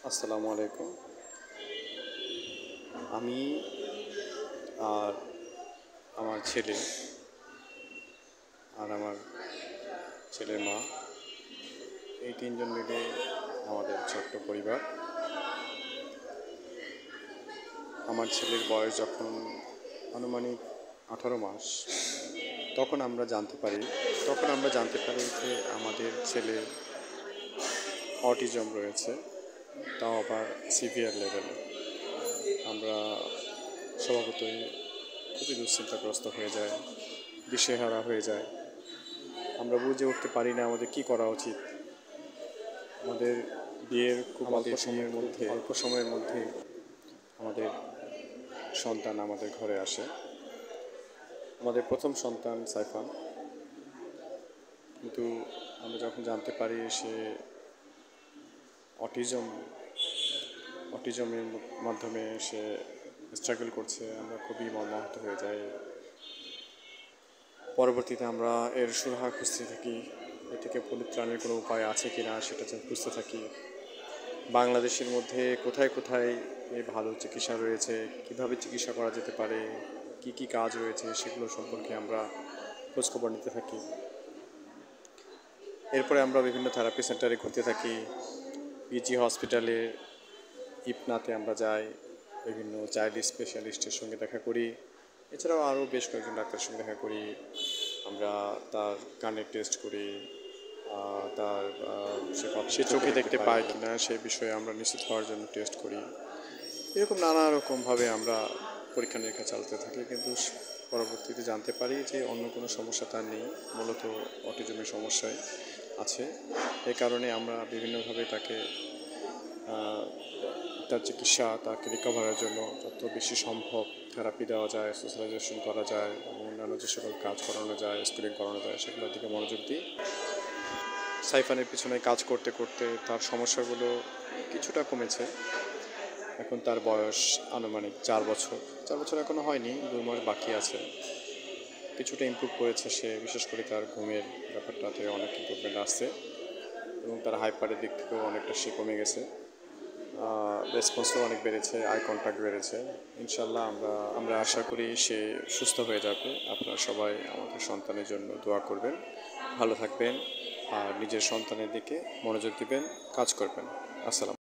আসসালামু আলাইকুম। আমি আর আমার ছেলে আর আমার ছেলের মা, এই তিনজন মিলে আমাদের ছোট্ট পরিবার। আমার ছেলের বয়স যখন আনুমানিক 18 মাস, তখন আমরা জানতে পারি যে আমাদের ছেলের অটিজম রয়েছে, তাও আবার সিভিয়ার লেভেলে। আমরা স্বভাবতই খুবই দুশ্চিন্তাগ্রস্ত হয়ে যায়, দিশেহারা হয়ে যায়। আমরা বুঝে উঠতে পারি না আমাদের কি করা উচিত। আমাদের বিয়ের খুব অল্প সময়ের মধ্যে আমাদের সন্তান আমাদের ঘরে আসে। আমাদের প্রথম সন্তান সাইফান। কিন্তু আমরা যখন জানতে পারি সে অটিজম অটিজমের মাধ্যমে সে স্ট্রাগল করছে, আমরা খুবই মর্মাহত হয়ে যাই। পরবর্তীতে আমরা এর সুরাহা খুঁজতে থাকি, এ থেকে পরিত্রাণের কোনো উপায় আছে কি না সেটা খুঁজতে থাকি। বাংলাদেশের মধ্যে কোথায় কোথায় এই ভালো চিকিৎসা রয়েছে, কিভাবে চিকিৎসা করা যেতে পারে, কি কি কাজ রয়েছে সেগুলো সম্পর্কে আমরা খোঁজখবর নিতে থাকি। এরপরে আমরা বিভিন্ন থেরাপি সেন্টারে ঘুরতে থাকি। পিজি হসপিটালে, ইপনাতে আমরা যাই, বিভিন্ন চাইল্ড স্পেশালিস্টের সঙ্গে দেখা করি। এছাড়াও আরও বেশ কয়েকজন ডাক্তারের সঙ্গে দেখা করি। আমরা তার কানের টেস্ট করি, তার সে চোখে দেখতে পায় কিনা সে বিষয়ে আমরা নিশ্চিত হওয়ার জন্য টেস্ট করি। এরকম নানা রকমভাবে আমরা পরীক্ষা নিরীক্ষা চালাতে থাকি, কিন্তু পরবর্তীতে জানতে পারি যে অন্য কোনো সমস্যা তার নেই, মূলত অটিজমের সমস্যায় আছে। এই কারণে আমরা বিভিন্নভাবে তাকে তার চিকিৎসা, তাকে রিকভারের জন্য যত বেশি সম্ভব থেরাপি দেওয়া যায়, সোশ্যালাইজেশন করা যায় এবং অন্যান্য যে সকল কাজ করানো যায়, স্কুলিং করানো যায়, সেগুলোর দিকে মনোযোগ দিই। সাইফানের পিছনে কাজ করতে করতে তার সমস্যাগুলো কিছুটা কমেছে। এখন তার বয়স আনুমানিক 4 বছর। 4 বছর এখনও হয়নি, 2 মাস বাকি আছে। কিছুটা ইমপ্রুভ করেছে সে, বিশেষ করে তার ঘুমের ব্যাপারটাতে অনেক ইমপ্রুভমেন্ট আসছে এবং তার হাইপারের দিক থেকেও অনেকটা সে কমে গেছে। রেসপন্সও অনেক বেড়েছে, আই কন্ট্যাক্ট বেড়েছে। ইনশাল্লাহ আমরা আশা করি সে সুস্থ হয়ে যাবে। আপনারা সবাই আমাদের সন্তানের জন্য দোয়া করবেন, ভালো থাকবেন আর নিজের সন্তানের দিকে মনোযোগ দিবেন, কাজ করবেন। আসসালাম।